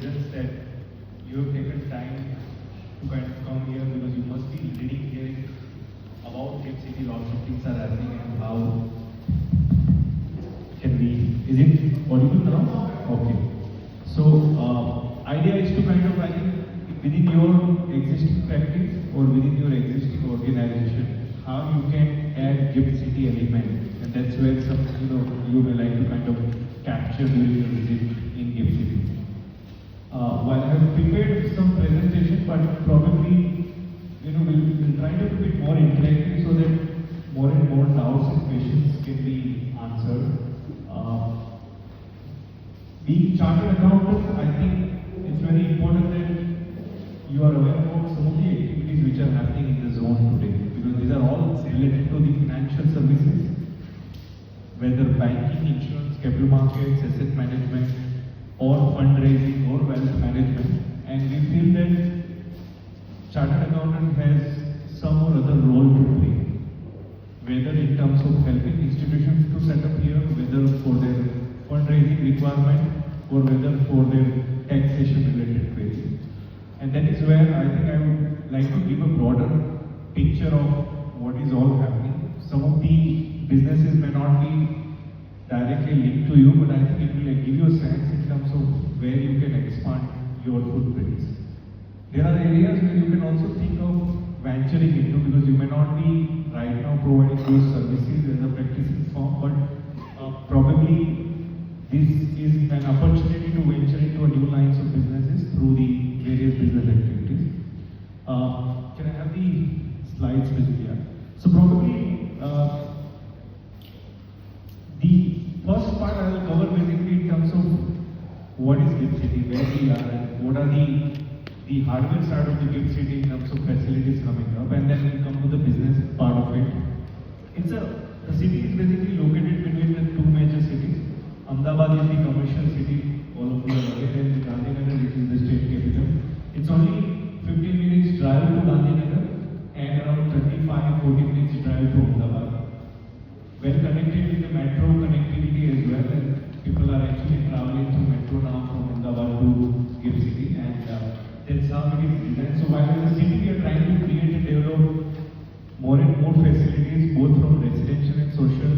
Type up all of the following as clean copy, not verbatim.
presence that you have taken time to kind of come here, because you must be reading, hearing about Tec-City. Lots of things are happening and how can we. Is it audible now? Okay. So idea is to kind of, I think, within your existing practice or within your existing organization, how you can add Gift City element, and that's where some you may like to kind of capture during your visit in Gift City. While I have prepared some presentation, but probably we'll try to be more interactive so that more and more doubts and questions can be answered. Being chartered accountants, I think it's very important that you are aware about some of the activities which are happening in the zone today, because these are all related to the financial services, whether banking, insurance, capital markets, asset management, or fundraising or wealth management. And we feel that chartered accountant has some or other role to play, whether in terms of helping institutions to set up here, whether for their fundraising requirement or whether for their taxation related queries. And that is where I think I would like to give a broader picture of what is all happening. Some of the businesses may not be directly linked to you, but I think it will give you a sense in terms of where you can expand your footprints. There are areas where you can also think of venturing into, because you may not be right now providing those services as a practicing firm, but probably this is an opportunity to venture into a new lines of businesses through the various business activities. Can I have the slides with here? So probably the first part I will cover basically in terms of what is Gift City, where we are, and what are the hardware side of the Gift City in terms of facilities coming up, and then we'll come to the business part of it. The city is basically located between the two major cities. Ahmedabad is the commercial city, all of you are aware, and Gandhinagar, which is the state capital. It's only 15 minutes drive to Gandhinagar and around 35-40 minutes drive to Ahmedabad. Well connected with the metro connectivity as well, and people are actually traveling through metro now from Ahmedabad to Gift City, and that's how it is designed. So while in the city we are trying to create and develop more and more facilities, both from residential and social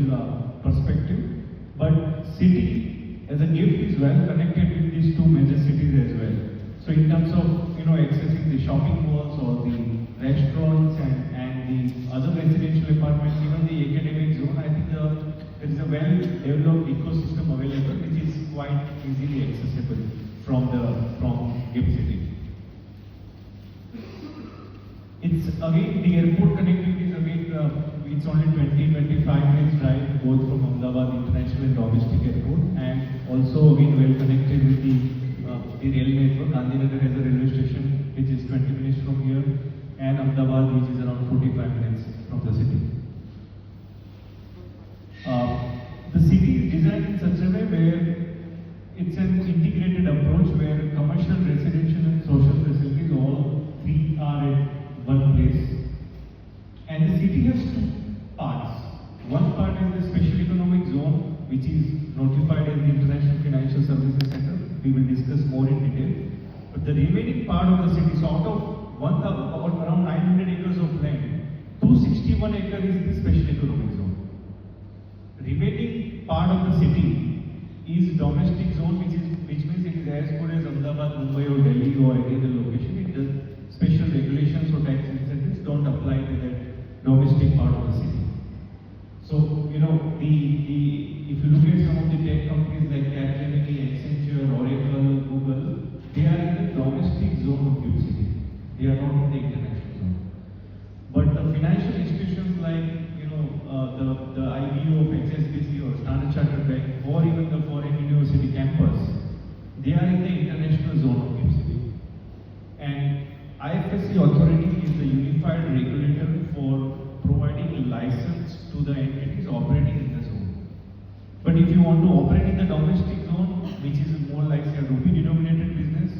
perspective, but city as a gift is well connected with these two major cities as well. So in terms of accessing the shopping malls or the restaurants and the other residential apartments, even the academic zone, I think there is a well-developed ecosystem available which is quite easily accessible from Gift City. It's again the airport connectivity is again it's only 20-25 minutes drive both from Ahmedabad International and Domestic Airport, and also again well connected with the rail network. Gandhinagar has a railway station which is 20 minutes from here, and Ahmedabad which is around 45 minutes from the city. The city is designed in such a way where it's an integrated approach where commercial, residential and social facilities all three are at one place. And the city has two parts. One part is the special economic zone, which is notified as the International Financial Services Center. We will discuss more in detail. But the remaining part of the city, so out of around 900 acres of land, 261 acres is the special economic zone. Remaining part of the city is domestic zone, which means it is as good as Ahmedabad, Mumbai or Delhi or any other location. It does special regulations or tax incentives don't apply to that domestic part of the city. So if you look at some of the tech companies like Capgemini, Accenture, Oracle, Google, they are in the domestic zone of Gift City. They are not in the international zone. But the financial institutions like the IBO of HSBC or Standard Chartered Bank or even the foreign university campus, they are in the international zone of Gift City. And IFSC authority is the unified regulator for providing a license to the entities operating in the zone. But if you want to operate in the domestic zone, which is more like say a rupee denominated business,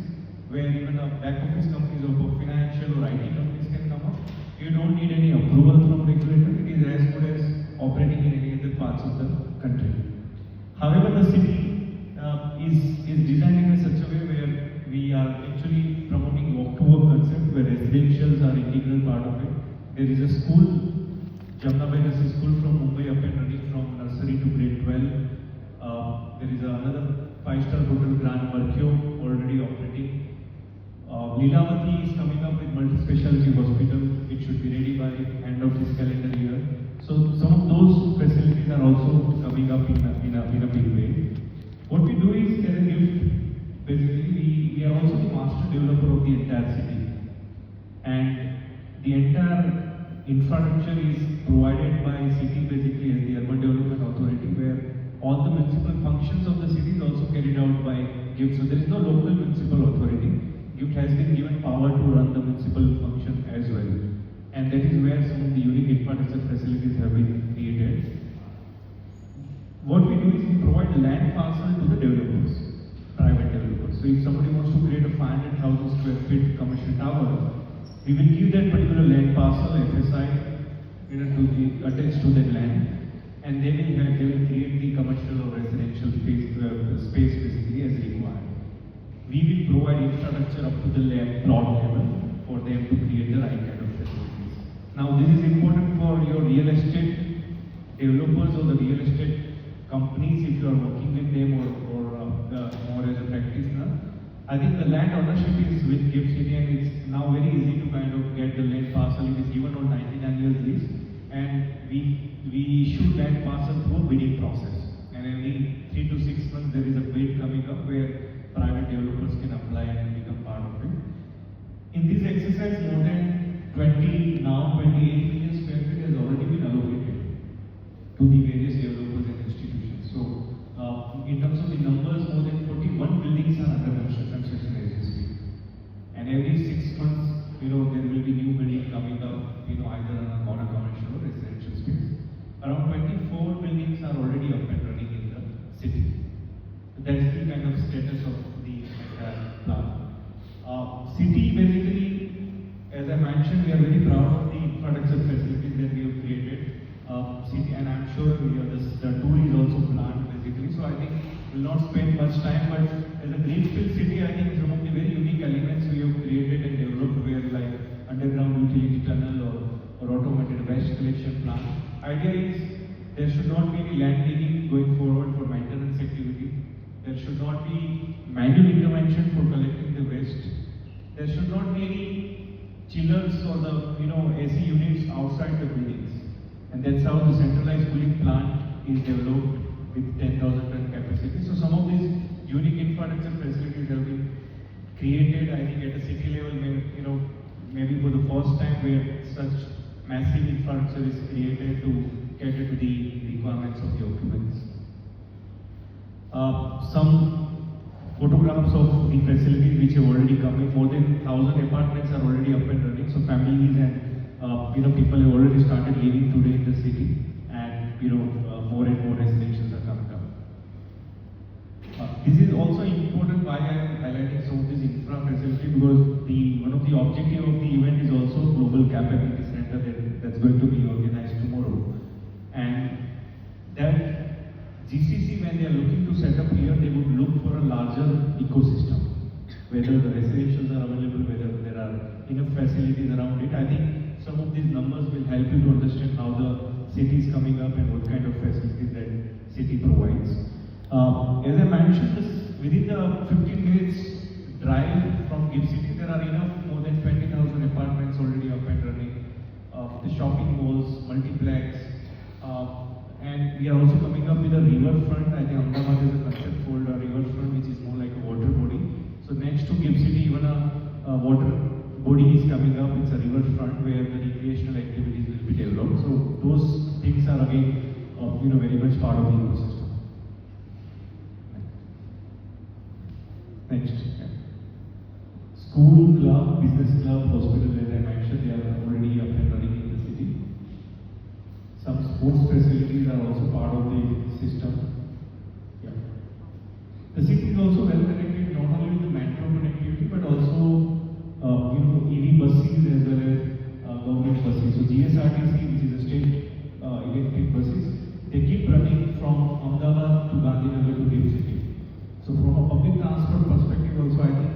where even a back office companies or financial or IT companies can come up, you don't need any approval from regulator. It is as good as operating in any other parts of the country. However, the city is designed in such a way where we are actually promoting walk-to-work concept where residentials are integral part of it. There is a school, Jamna Legacy School from Mumbai up and running from nursery to grade 12. There is another 5-star hotel Grand Mercure already operating. Leelavati is coming up with multi-specialty hospital. It should be ready by end of this calendar year. So some of those facilities are also coming up in a big way. What we do is, as a gift, basically we are also the master developer of the entire city, and the entire infrastructure is provided by city basically as the urban development authority, where all the municipal functions of the city is also carried out by GIFT. So there is no local municipal authority. GIFT has been given power to run the municipal function as well, and that is where some of the unique infrastructure facilities have been created. What we do is we provide land parcel to the developers, private developers. So if somebody wants to create a 500,000 square feet commercial tower, we will give that particular land parcel, FSI, to the attached to that land, and they will create the commercial or residential space basically as required. We will provide infrastructure up to the plot level for them to create the right kind of facilities. Now this is important for your real estate developers or the real estate companies if you are working with them or more as a practitioner. I think the land ownership is with GIFT City, and it's now very easy to kind of get the land parcel. It is given on 99 years lease, and we issue land parcel through a bidding process. And every 3 to 6 months there is a bid coming up where private developers can apply and become part of it. In this exercise, more than 28 million square feet has already been allocated to the various developers and institutions. So, in terms of the numbers, more than 41 buildings are under construction as we speak. And every 6 months, there will be new building coming up, either on a commercial or residential space. Around 24 buildings are already up and running in the city. That's the kind of status of the entire plan. City basically, as I mentioned, we are very proud of the infrastructure facilities that we have created. City, and I'm sure the tour is also planned basically. So I think we'll not spend much time, but as a greenfield city, I think some of the very unique elements we have created and developed were like underground utility tunnel or automated waste collection plant. Idea is there should not be any land digging going forward for maintenance activity. There should not be manual intervention for collecting the waste. There should not be any chillers or the AC units outside the buildings. And that's how the centralized cooling plant is developed with 10,000 ton capacity. So some of these unique infrastructure facilities have been created, I think, at a city level, maybe for the first time where such massive infrastructure is created to cater to the requirements of the occupants. Some photographs of the facilities which have already come in. More than 1,000 apartments are already up and running. So families and people have already started living today in the city, and more and more residentials are coming up. This is also important why I am highlighting some of this infra facility, because one of the objective of the event is also global capability center that's going to be organized tomorrow, and that GCC, when they are looking to set up here, they would look for a larger ecosystem, whether the residentials are available, whether there are enough facilities around it. I think some of these numbers will help you to understand how the city is coming up and what kind of facilities that city provides. As I mentioned, within the 15 minutes drive from GIFT City, there are more than 20,000 apartments already up and running. The shopping malls, multiplex, and we are also coming up with a riverfront. I think Ahmedabad is a concept called a riverfront, which is more like a water body. So next to GIFT City, even a water body is coming up. It's a riverfront where the recreational activities will be developed. So those things are again, very much part of the ecosystem. Next. School, club, business club, hospital, as I mentioned, they are already up and running in the city. Some sports facilities are also part of the system. Yeah. The city is also well connected, not only with the metro connectivity, but also EV buses as well as government buses. So GSRTC, which is a state electric buses, they keep running from Ahmedabad to Gandhinagar to GIFT City. So from a public transport perspective also, I think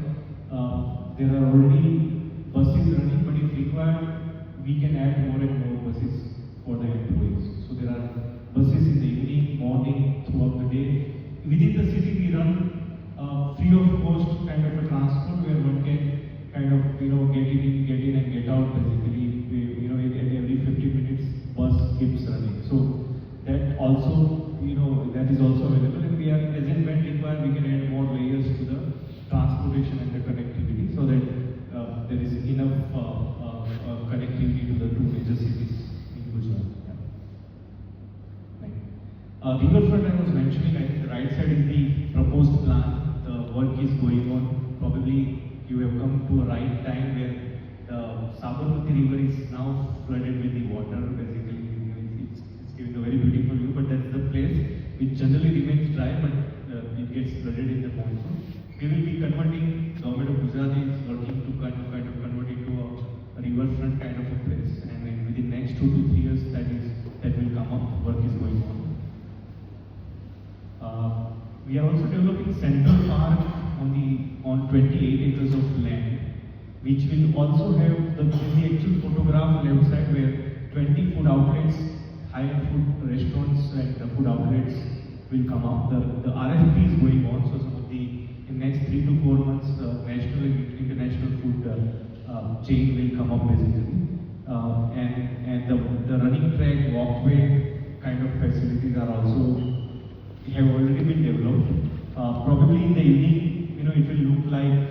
we are, as and when required, we can add more layers to the transportation and the connectivity so that there is enough connectivity to the two major cities in Gujarat. Yeah. Right. Riverfront I was mentioning, I think the right side is the proposed plan. The work is going on. Probably you have come to a right time where the Sabarmati river is now flooded with the water. Basically, it's giving a very beautiful view, but that's the place which generally remains dry, but it gets flooded in the monsoon. We will be converting, government of Gujarat is working to kind of convert it to a riverfront kind of a place, and within next 2 to 3 years that will come up. Work is going on. We are also developing Central Park on 28 acres of land, which will also have the actual photograph left side where 20 food outlets, high-end food restaurants and food outlets will come up. The RFP is going on, so some of in next 3 to 4 months, national and international food chain will come up basically, and the running track, walkway kind of facilities are also have already been developed. Probably in the evening, it will look like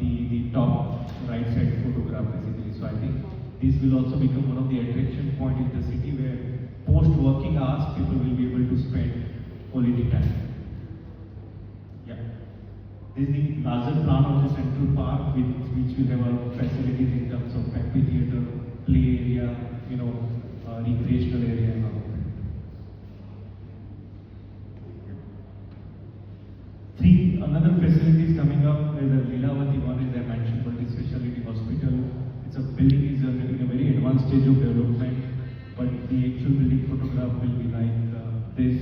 the top right side photograph basically. So I think this will also become one of the attraction point in the city where post working hours people will be able to spend quality time. Yeah. This is the larger plan of the Central Park, which will have facilities in terms of amphitheater, play area, recreational area and all that. 3 another facilities coming up. There's a Leelavati one, as I mentioned, multi-speciality hospital. It's a building is in a very advanced stage of development, but the actual building photograph will be like this.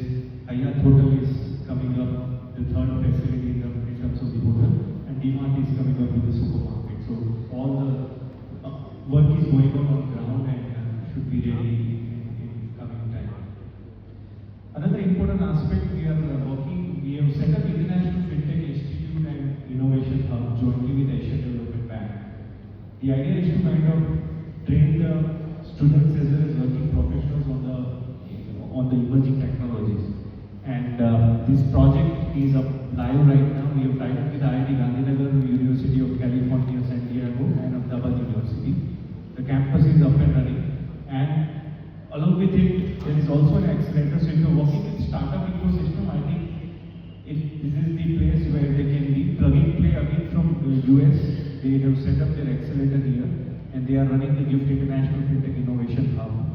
Hayat Hotel is coming up, the 3rd facility in terms of the hotel, and DMart is coming up with the supermarket. So all the work is going on ground and should be ready in coming time. Another important aspect we have set up International FinTech Institute and Innovation Hub jointly with Asian Development Bank. The idea is to kind of train the students as well as working professionals on the emerging technologies. And this project is up live right now. We have tied up with IIT Gandhinagar, University of California, San Diego, and Ahmedabad University. The campus is up and running, and along with it, there is also an accelerator. So if you're working with startup ecosystem, I think this is the place where they can be plug and play again from the US. They have set up their accelerator here, and they are running the GIFT International FinTech Innovation Hub.